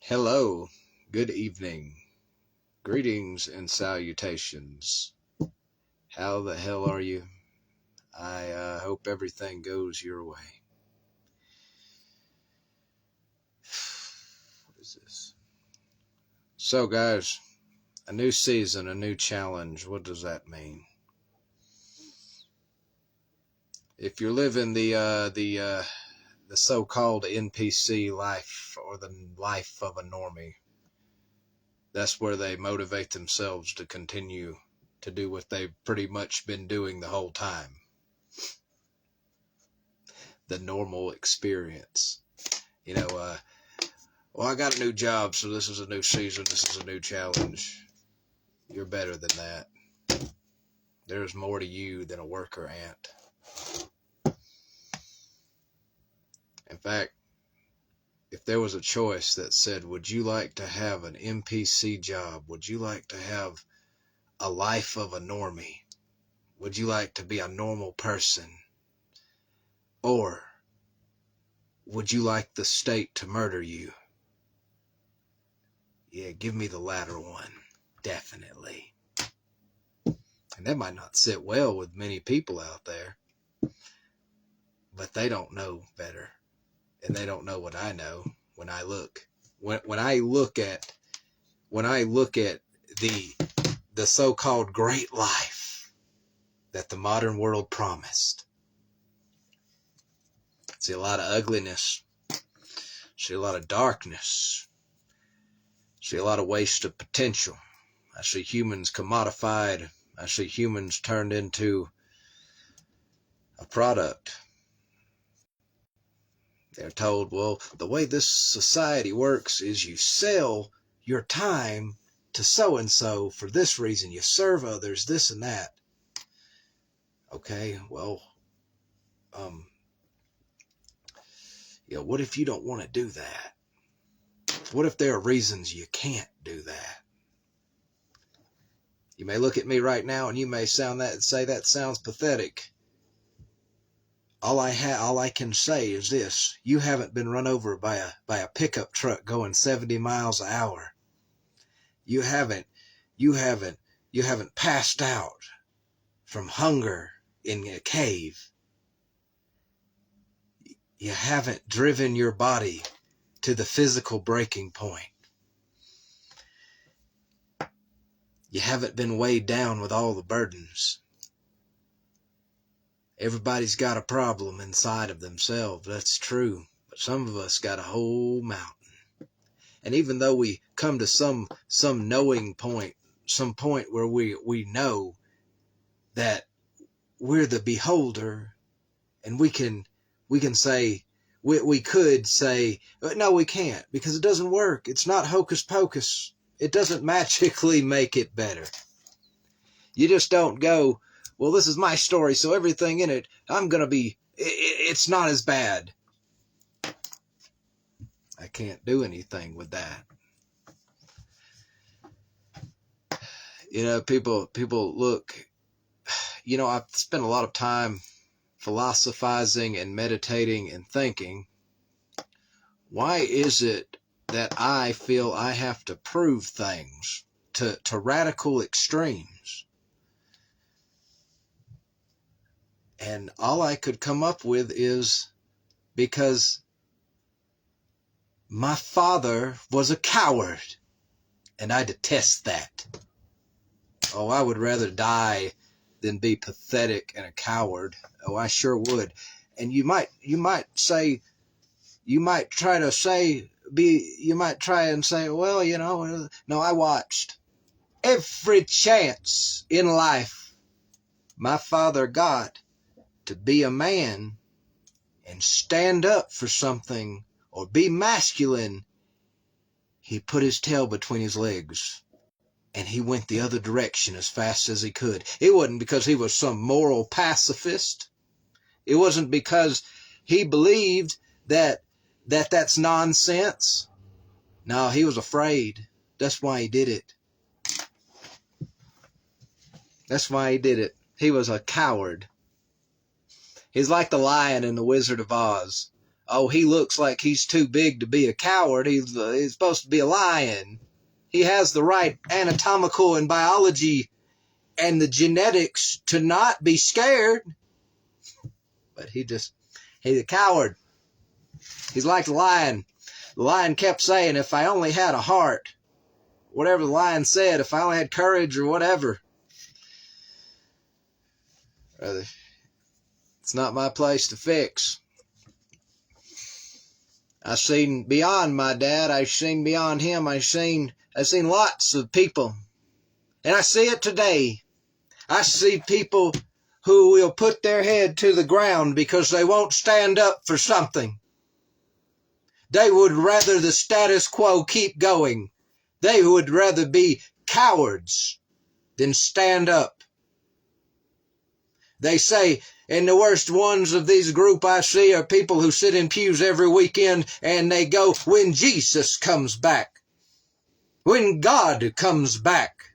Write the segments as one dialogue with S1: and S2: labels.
S1: Hello, good evening, greetings and salutations. How the hell are you? I hope everything goes your way. What is this? So guys, a new season, a new challenge. What does that mean? If you're living the so-called NPC life, or the life of a normie, that's where they motivate themselves to continue to do what they've pretty much been doing the whole time. The normal experience. Well, I got a new job, so this is a new season, this is a new challenge. You're better than that. There's more to you than a worker ant. In fact, if there was a choice that said, would you like to have an NPC job? Would you like to have a life of a normie? Would you like to be a normal person? Or would you like the state to murder you? Yeah, give me the latter one. Definitely. And that might not sit well with many people out there, but they don't know better, and they don't know what I know. When I look at the so-called great life that the modern world promised, I see a lot of ugliness, I see a lot of darkness, I see a lot of waste of potential. I see humans commodified. I see humans turned into a product. They're told, well, the way this society works is you sell your time to so-and-so for this reason. You serve others, this and that. Okay, well, what if you don't want to do that? What if there are reasons you can't do that? You may look at me right now and you may say that sounds pathetic. All I can say is this: you haven't been run over by a pickup truck going 70 miles an hour. You haven't passed out from hunger in a cave. You haven't driven your body to the physical breaking point. You haven't been weighed down with all the burdens. Everybody's got a problem inside of themselves, that's true. But some of us got a whole mountain. And even though we come to some knowing point, some point where we know that we're the beholder, and we can say, we could say, no, we can't, because it doesn't work. It's not hocus pocus. It doesn't magically make it better. You just don't go, well, this is my story, so everything in it, it's not as bad. I can't do anything with that. People look, I've spent a lot of time philosophizing and meditating and thinking, why is it that I feel I have to prove things to radical extremes? And all I could come up with is because my father was a coward, and I detest that. Oh, I would rather die than be pathetic and a coward. Oh, I sure would. And you might try and say, well, no, I watched every chance in life my father got to be a man and stand up for something or be masculine. He put his tail between his legs and he went the other direction as fast as he could. It wasn't because he was some moral pacifist. It wasn't because he believed that's nonsense. No, he was afraid. That's why he did it. That's why he did it. He was a coward. He's like the lion in The Wizard of Oz. oh, he looks like he's too big to be a coward. He's supposed to be a lion. He has the right anatomical and biology and the genetics to not be scared. But he's a coward. He's like the lion. The lion kept saying, if I only had a heart, whatever the lion said, if I only had courage or whatever. Brother, it's not my place to fix. I've seen beyond my dad. I've seen beyond him. I've seen lots of people. And I see it today. I see people who will put their head to the ground because they won't stand up for something. They would rather the status quo keep going. They would rather be cowards than stand up. They say, and the worst ones of these group I see are people who sit in pews every weekend and they go, when Jesus comes back, when God comes back,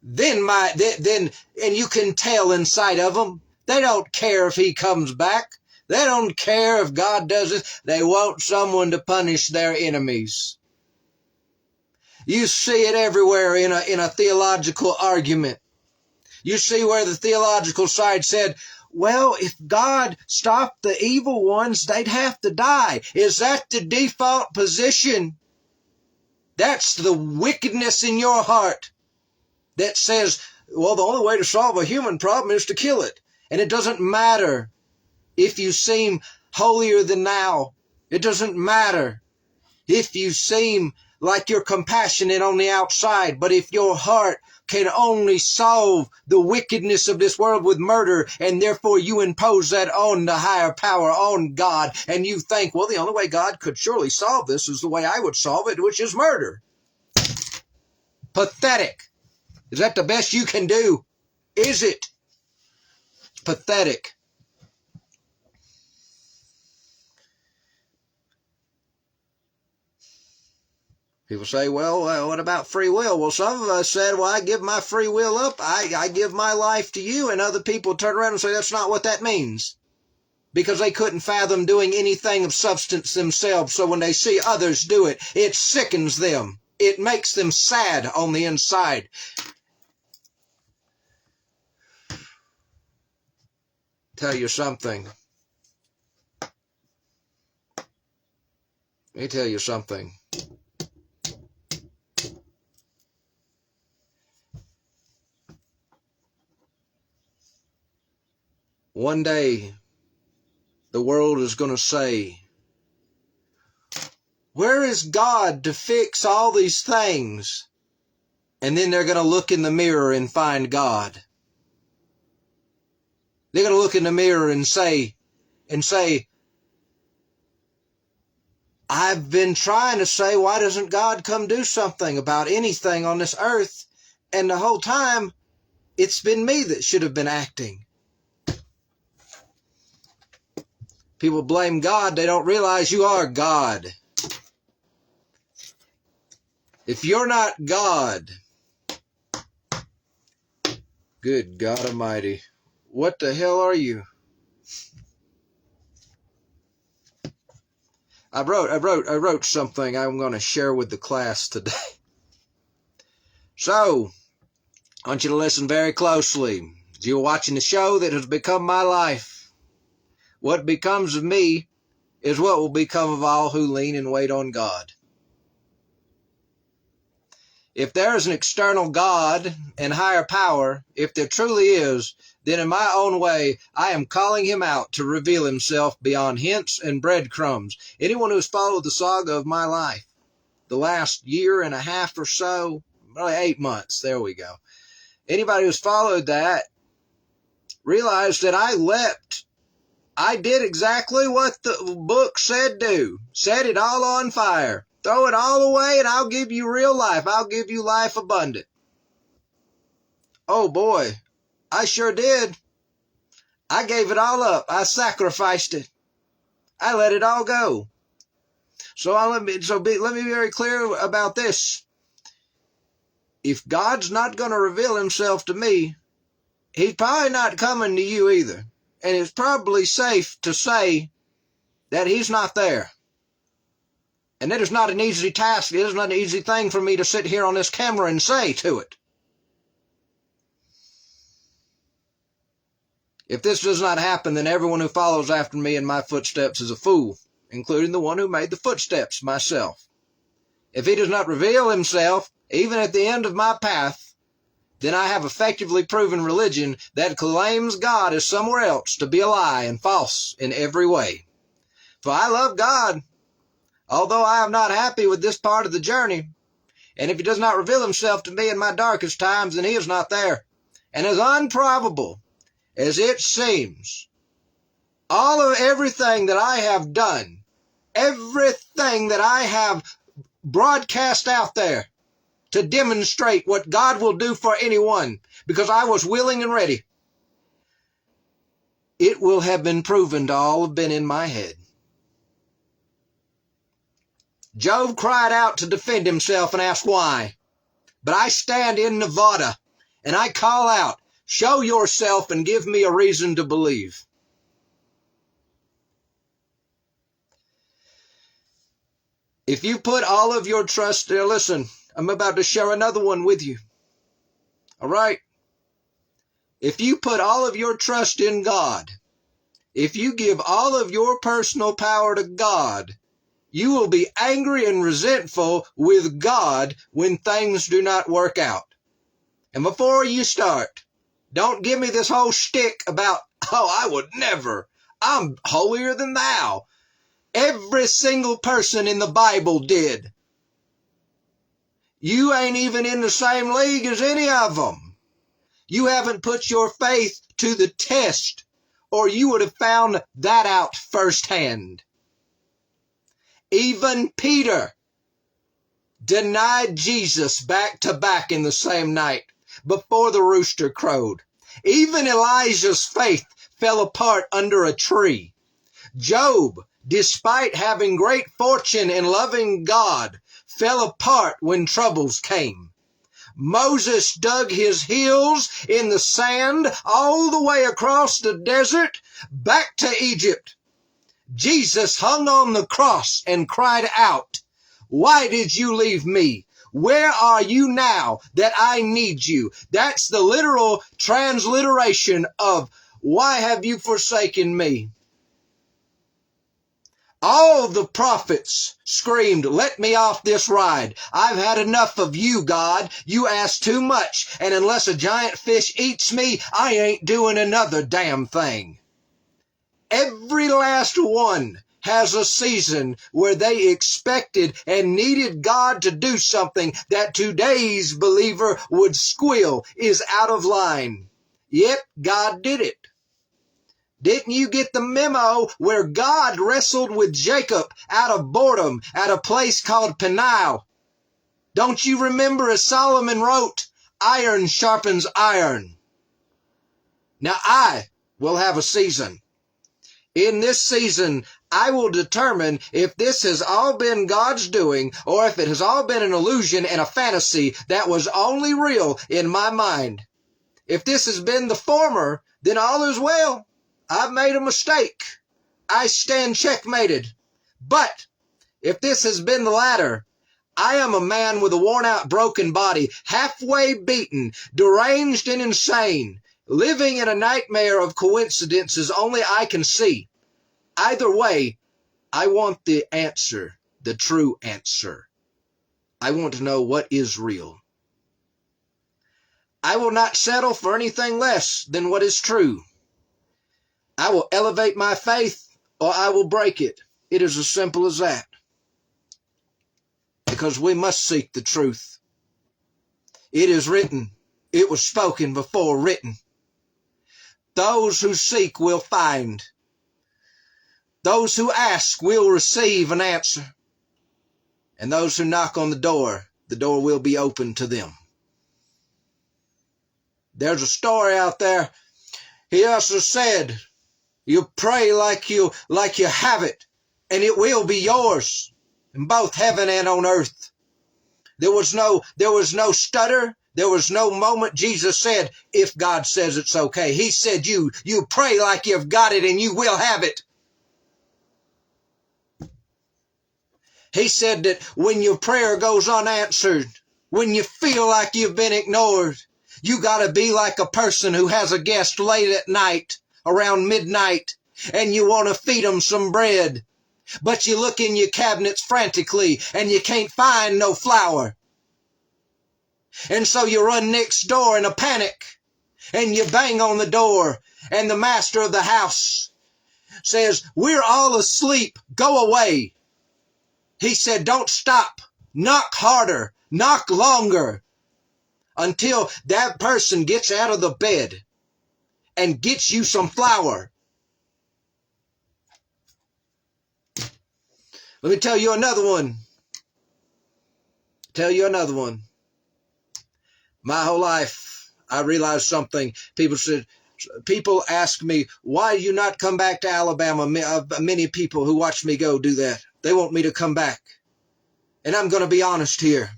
S1: then and you can tell inside of them, they don't care if he comes back. They don't care if God does it. They want someone to punish their enemies. You see it everywhere in a theological argument. You see where the theological side said, well, if God stopped the evil ones, they'd have to die. Is that the default position? That's the wickedness in your heart that says, well, the only way to solve a human problem is to kill it. And it doesn't matter if you seem holier than thou. It doesn't matter if you seem like you're compassionate on the outside, but if your heart can only solve the wickedness of this world with murder, and therefore you impose that on the higher power, on God, and you think, well, the only way God could surely solve this is the way I would solve it, which is murder. Pathetic. Is that the best you can do? Is it? It's pathetic. People say, well, what about free will? Well, some of us said, well, I give my free will up. I give my life to you. And other people turn around and say, that's not what that means. Because they couldn't fathom doing anything of substance themselves. So when they see others do it, it sickens them. It makes them sad on the inside. Tell you something. Let me tell you something. One day, the world is going to say, where is God to fix all these things? And then they're going to look in the mirror and find God. They're going to look in the mirror and say, I've been trying to say, why doesn't God come do something about anything on this earth? And the whole time, it's been me that should have been acting. People blame God. They don't realize you are God. If you're not God, good God Almighty, what the hell are you? I wrote something I'm going to share with the class today. So, I want you to listen very closely. You're watching the show that has become my life. What becomes of me is what will become of all who lean and wait on God. If there is an external God and higher power, if there truly is, then in my own way, I am calling him out to reveal himself beyond hints and breadcrumbs. Anyone who's followed the saga of my life, the last year and a half or so, probably 8 months, there we go. Anybody who's followed that, realized that I leapt. I did exactly what the book said do. Set it all on fire. Throw it all away and I'll give you real life. I'll give you life abundant. Oh boy, I sure did. I gave it all up. I sacrificed it. I let it all go. So let me be very clear about this. If God's not going to reveal himself to me, he's probably not coming to you either. And it's probably safe to say that he's not there. And it is not an easy task. It is not an easy thing for me to sit here on this camera and say to it. If this does not happen, then everyone who follows after me in my footsteps is a fool, including the one who made the footsteps, myself. If he does not reveal himself, even at the end of my path, then I have effectively proven religion that claims God is somewhere else to be a lie and false in every way. For I love God, although I am not happy with this part of the journey. And if he does not reveal himself to me in my darkest times, then he is not there. And as improbable as it seems, everything that I have done, everything that I have broadcast out there to demonstrate what God will do for anyone, because I was willing and ready, it will have been proven to all have been in my head. Job cried out to defend himself and asked why. But I stand in Nevada and I call out, show yourself and give me a reason to believe. If you put all of your trust there, listen, I'm about to share another one with you. All right? If you put all of your trust in God, if you give all of your personal power to God, you will be angry and resentful with God when things do not work out. And before you start, don't give me this whole shtick about, I would never. I'm holier than thou. Every single person in the Bible did. You ain't even in the same league as any of them. You haven't put your faith to the test, or you would have found that out firsthand. Even Peter denied Jesus back to back in the same night before the rooster crowed. Even Elijah's faith fell apart under a tree. Job, despite having great fortune and loving God, fell apart when troubles came. Moses dug his heels in the sand all the way across the desert back to Egypt. Jesus hung on the cross and cried out, "Why did you leave me? Where are you now that I need you?" That's the literal transliteration of, "Why have you forsaken me?" All the prophets screamed, "Let me off this ride. I've had enough of you, God. You ask too much, and unless a giant fish eats me, I ain't doing another damn thing." Every last one has a season where they expected and needed God to do something that today's believer would squeal is out of line. Yet God did it. Didn't you get the memo where God wrestled with Jacob out of boredom at a place called Peniel? Don't you remember, as Solomon wrote, iron sharpens iron? Now I will have a season. In this season, I will determine if this has all been God's doing or if it has all been an illusion and a fantasy that was only real in my mind. If this has been the former, then all is well. I've made a mistake. I stand checkmated. But if this has been the latter, I am a man with a worn-out, broken body, halfway beaten, deranged and insane, living in a nightmare of coincidences only I can see. Either way, I want the answer, the true answer. I want to know what is real. I will not settle for anything less than what is true. I will elevate my faith or I will break it. It is as simple as that. Because we must seek the truth. It is written. It was spoken before written. Those who seek will find. Those who ask will receive an answer. And those who knock on the door will be open to them. There's a story out there. He also said, you pray like you have it, and it will be yours in both heaven and on earth. There was no stutter. There was no moment Jesus said, if God says it's okay. He said, you pray like you've got it and you will have it. He said that when your prayer goes unanswered, when you feel like you've been ignored, you got to be like a person who has a guest late at night, around midnight, and you want to feed them some bread. But you look in your cabinets frantically and you can't find no flour. And so you run next door in a panic and you bang on the door, and the master of the house says, "We're all asleep. Go away." He said, "Don't stop. Knock harder. Knock longer until that person gets out of the bed and gets you some flour." Let me tell you another one. My whole life, I realized something. People ask me, "Why do you not come back to Alabama?" Many people who watch me go do that. They want me to come back. And I'm going to be honest here.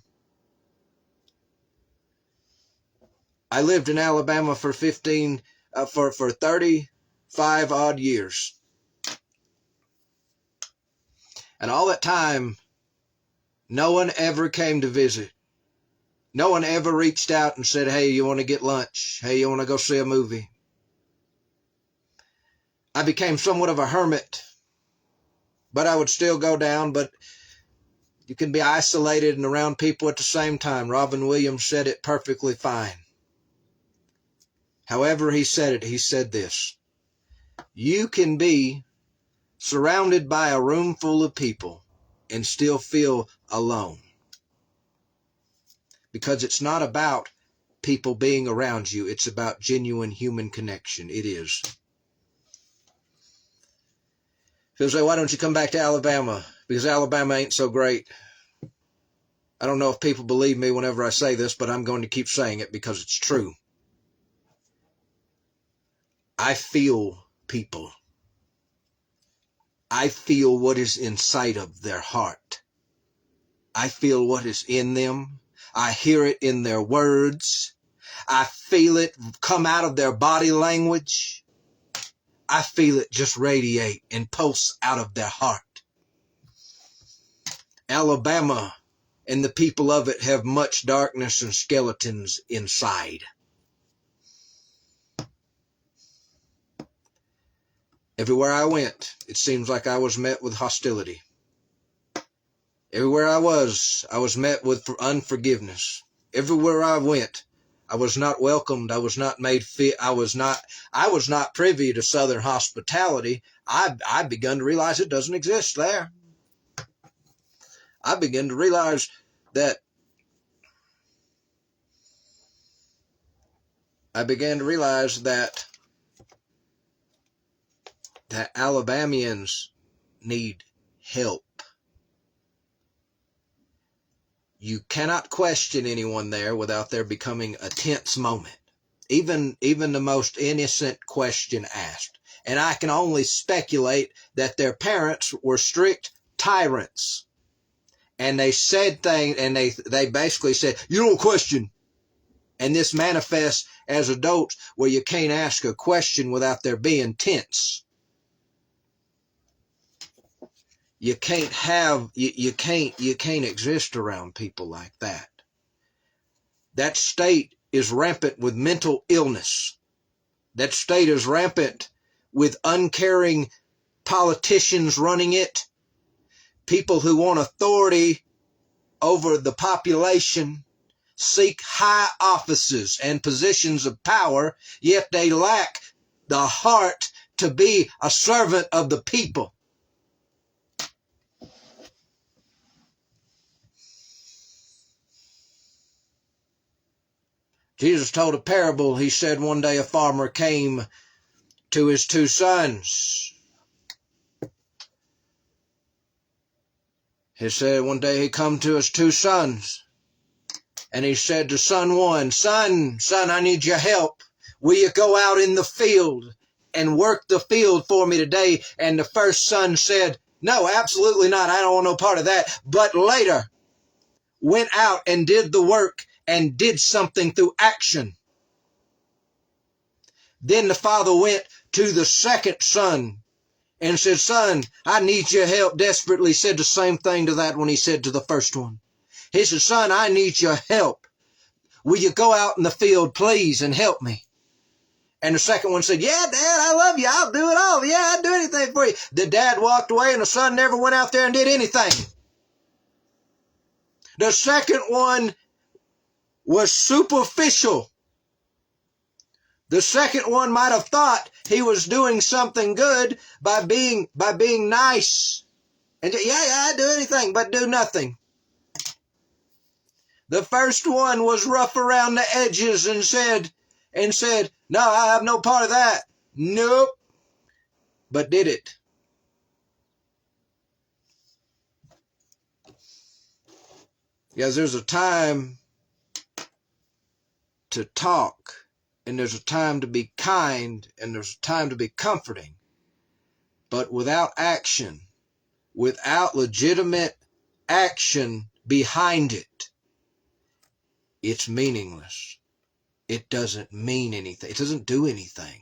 S1: I lived in Alabama for 35 odd years. And all that time, no one ever came to visit. No one ever reached out and said, "Hey, you want to get lunch? Hey, you want to go see a movie?" I became somewhat of a hermit, but I would still go down. But you can be isolated and around people at the same time. Robin Williams said it perfectly fine. However he said it, he said this: you can be surrounded by a room full of people and still feel alone. Because it's not about people being around you. It's about genuine human connection. It is. People say, "Why don't you come back to Alabama?" Because Alabama ain't so great. I don't know if people believe me whenever I say this, but I'm going to keep saying it because it's true. I feel people. I feel what is inside of their heart. I feel what is in them. I hear it in their words. I feel it come out of their body language. I feel it just radiate and pulse out of their heart. Alabama and the people of it have much darkness and skeletons inside. Everywhere I went, it seems like I was met with hostility. Everywhere I was met with unforgiveness. Everywhere I went, I was not welcomed. I was not made fit. I was not privy to Southern hospitality. I begun to realize it doesn't exist there. I began to realize that Alabamians need help. You cannot question anyone there without there becoming a tense moment. Even the most innocent question asked. And I can only speculate that their parents were strict tyrants. And they said things, and they basically said, "You don't question." And this manifests as adults where you can't ask a question without there being tense. You can't exist around people like that. That state is rampant with mental illness. That state is rampant with uncaring politicians running it, people who want authority over the population, seek high offices and positions of power, yet they lack the heart to be a servant of the people. Jesus told a parable. He said one day a farmer came to his two sons. He said one day he come to his two sons. And he said to son one, Son, I need your help. Will you go out in the field and work the field for me today? And the first son said, "No, absolutely not. I don't want no part of that." But later went out and did the work and did something through action. Then the father went to the second son and said, son, I need your help desperately. He said the same thing to that one he said to the first one. He said, son, I need your help. Will you go out in the field, please, and help me? And the second one said, yeah, Dad, I love you. I'll do it all. Yeah, I'll do anything for you. The dad walked away and the son never went out there and did anything. The second one was superficial. The second one might have thought he was doing something good by being nice. And yeah, I'd do anything but do nothing. The first one was rough around the edges and said, no, I have no part of that. Nope. But did it. Because there's a time to talk, and there's a time to be kind, and there's a time to be comforting. But without action, without legitimate action behind it, it's meaningless. It doesn't mean anything. It doesn't do anything.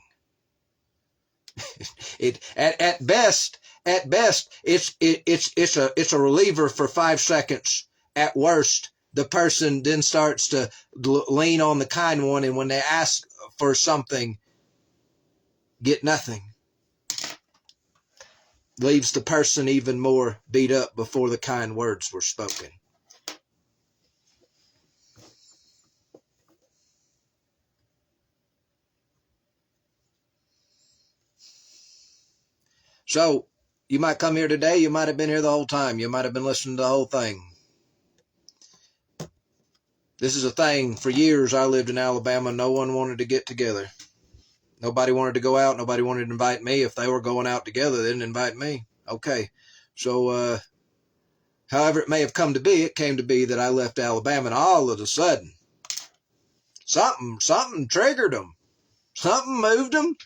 S1: At best, it's a reliever for 5 seconds. At worst, the person then starts to lean on the kind one, and when they ask for something, get nothing. Leaves the person even more beat up before the kind words were spoken. So, you might come here today, you might have been here the whole time, you might have been listening to the whole thing. This is a thing. For years, I lived in Alabama. No one wanted to get together. Nobody wanted to go out. Nobody wanted to invite me. If they were going out together, they didn't invite me. Okay. So, however it may have come to be, it came to be that I left Alabama, and all of a sudden, something triggered them. Something moved them.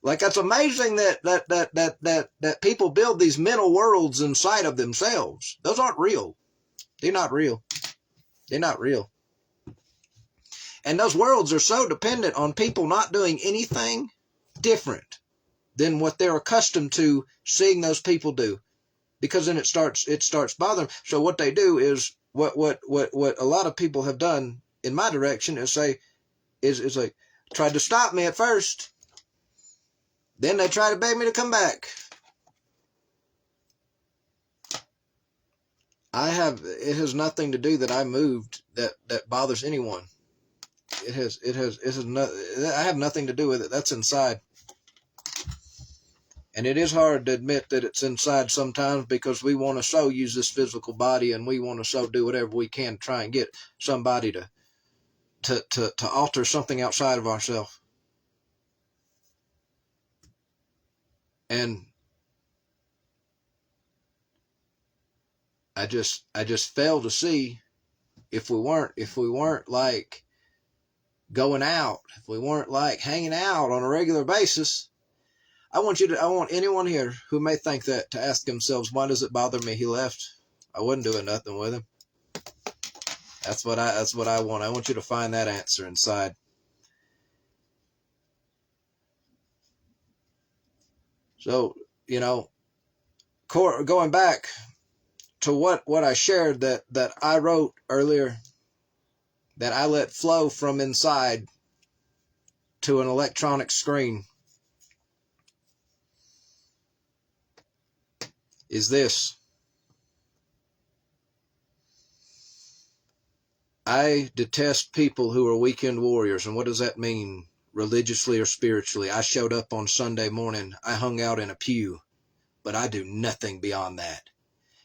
S1: Like, that's amazing that people build these mental worlds inside of themselves. Those aren't real. They're not real. They're not real. And those worlds are so dependent on people not doing anything different than what they're accustomed to seeing those people do. Because then it starts bothering them. So what they do is, what a lot of people have done in my direction is say, is like, tried to stop me at first. Then they try to beg me to come back. It has nothing to do that I moved that bothers anyone. It has I have nothing to do with it. That's inside. And it is hard to admit that it's inside sometimes, because we want to so use this physical body, and we want to so do whatever we can to try and get somebody to alter something outside of ourselves. And I just fail to see, if we weren't like going out, if we weren't like hanging out on a regular basis, I want anyone here who may think that to ask themselves, why does it bother me he left? I wasn't doing nothing with him. That's what I want. I want you to find that answer inside. So, going back to what I shared that I wrote earlier, that I let flow from inside to an electronic screen, is this. I detest people who are weekend warriors. And what does that mean, religiously or spiritually? I showed up on Sunday morning. I hung out in a pew, but I do nothing beyond that.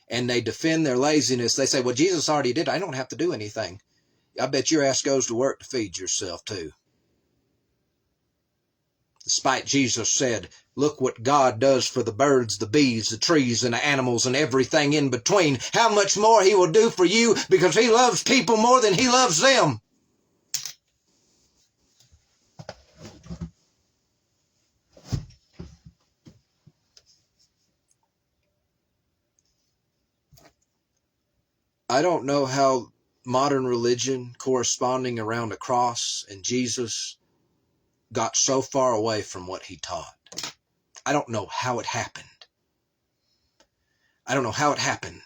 S1: And they defend their laziness. They say, well, Jesus already did. I don't have to do anything. I bet your ass goes to work to feed yourself too. Despite Jesus said, look what God does for the birds, the bees, the trees, and the animals, and everything in between. How much more he will do for you, because he loves people more than he loves them. I don't know how modern religion corresponding around a cross and Jesus got so far away from what he taught. I don't know how it happened. I don't know how it happened.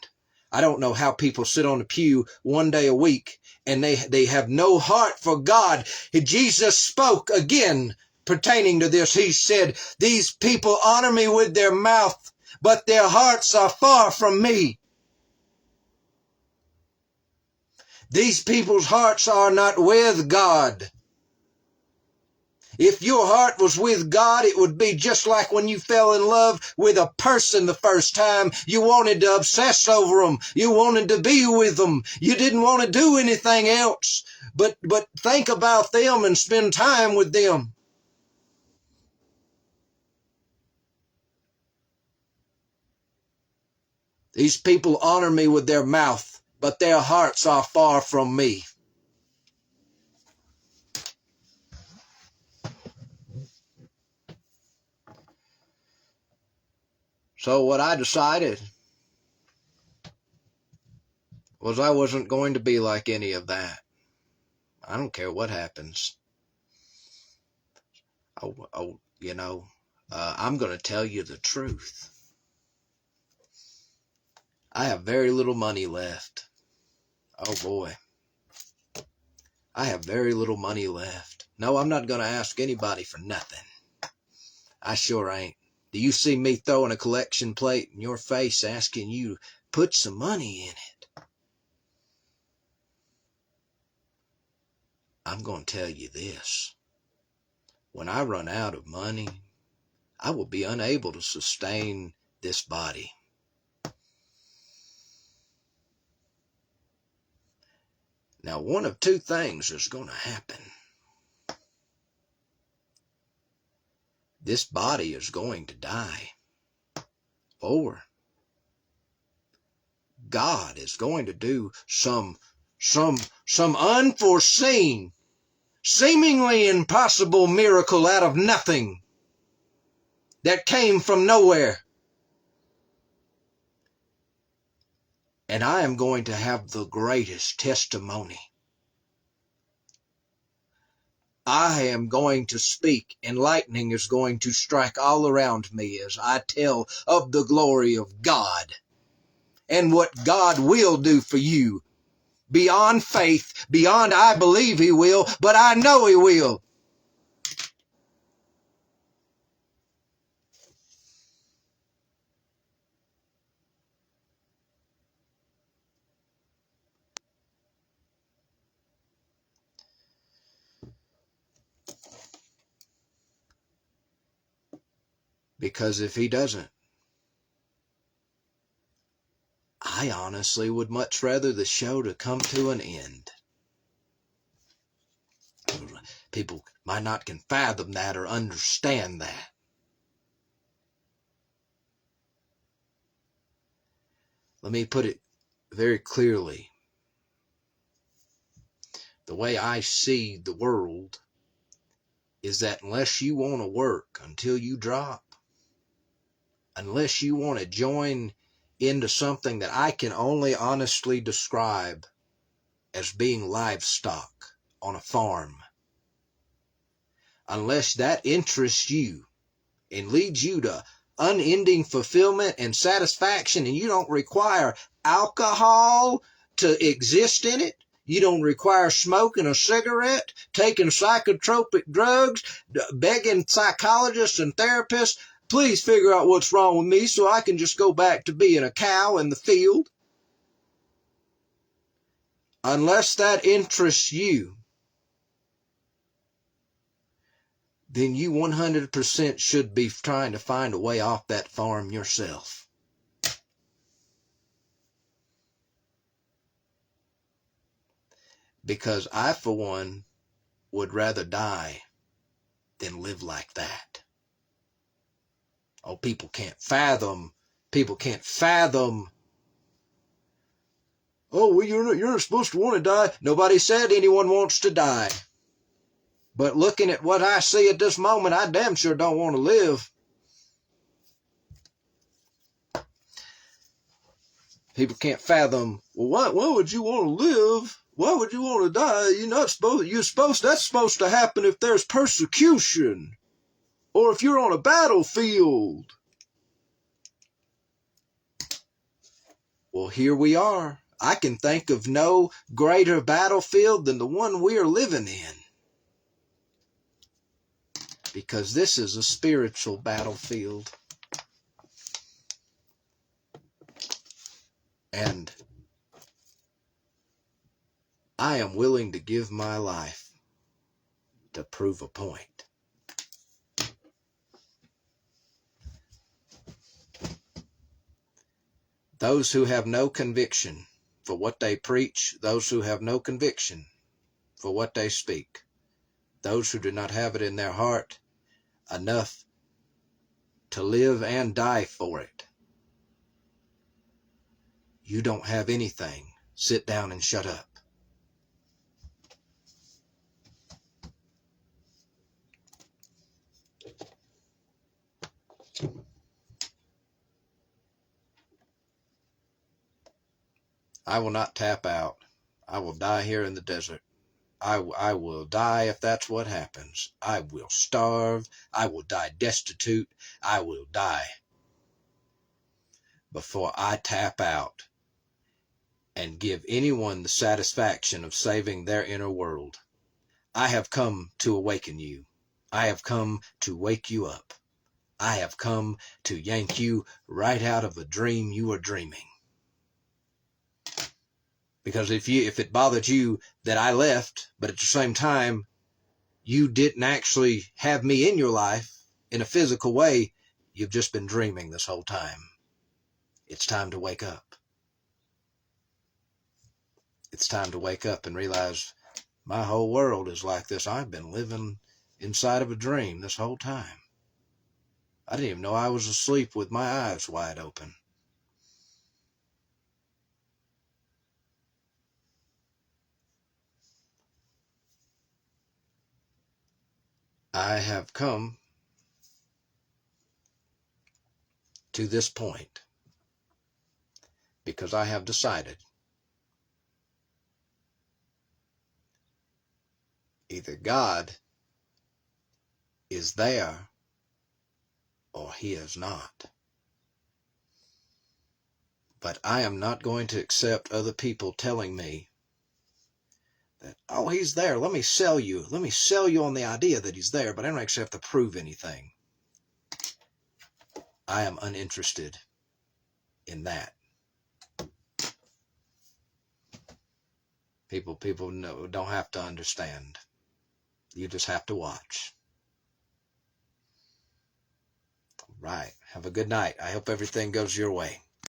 S1: I don't know how people sit on the pew one day a week and they have no heart for God. Jesus spoke again pertaining to this. He said, these people honor me with their mouth, but their hearts are far from me. These people's hearts are not with God. If your heart was with God, it would be just like when you fell in love with a person the first time. You wanted to obsess over them. You wanted to be with them. You didn't want to do anything else but think about them and spend time with them. These people honor me with their mouth, but their hearts are far from me. So what I decided was I wasn't going to be like any of that. I don't care what happens. I'm going to tell you the truth. I have very little money left. Oh boy. I have very little money left. No, I'm not going to ask anybody for nothing. I sure ain't. Do you see me throwing a collection plate in your face asking you to put some money in it? I'm going to tell you this. When I run out of money, I will be unable to sustain this body. Now, one of two things is going to happen. This body is going to die, or God is going to do some unforeseen, seemingly impossible miracle out of nothing that came from nowhere. And I am going to have the greatest testimony. I am going to speak, and lightning is going to strike all around me as I tell of the glory of God and what God will do for you. Beyond faith, beyond I believe He will, but I know He will. Because if He doesn't, I honestly would much rather the show to come to an end. People might not can fathom that or understand that. Let me put it very clearly. The way I see the world is that unless you want to work until you drop, unless you want to join into something that I can only honestly describe as being livestock on a farm, unless that interests you and leads you to unending fulfillment and satisfaction, and you don't require alcohol to exist in it, you don't require smoking a cigarette, taking psychotropic drugs, begging psychologists and therapists, please figure out what's wrong with me so I can just go back to being a cow in the field. Unless that interests you, then you 100% should be trying to find a way off that farm yourself. Because I, for one, would rather die than live like that. Oh, people can't fathom. Oh, well, you're not supposed to want to die. Nobody said anyone wants to die. But looking at what I see at this moment, I damn sure don't want to live. People can't fathom, well, why would you want to live? Why would you want to die? That's supposed to happen if there's persecution. or if you're on a battlefield. Well, here we are. I can think of no greater battlefield than the one we are living in. Because this is a spiritual battlefield. And I am willing to give my life to prove a point. Those who have no conviction for what they preach, those who have no conviction for what they speak, those who do not have it in their heart enough to live and die for it. You don't have anything. Sit down and shut up. I will not tap out. I will die here in the desert. I will die if that's what happens. I will starve. I will die destitute. I will die before I tap out and give anyone the satisfaction of saving their inner world. I have come to awaken you. I have come to wake you up. I have come to yank you right out of a dream you were dreaming. Because if it bothered you that I left, but at the same time, you didn't actually have me in your life in a physical way, you've just been dreaming this whole time. It's time to wake up. It's time to wake up and realize my whole world is like this. I've been living inside of a dream this whole time. I didn't even know I was asleep with my eyes wide open. I have come to this point because I have decided either God is there or he is not. But I am not going to accept other people telling me that, oh, he's there. Let me sell you. Let me sell you on the idea that he's there, but I don't actually have to prove anything. I am uninterested in that. People don't have to understand. You just have to watch. Right. Have a good night. I hope everything goes your way.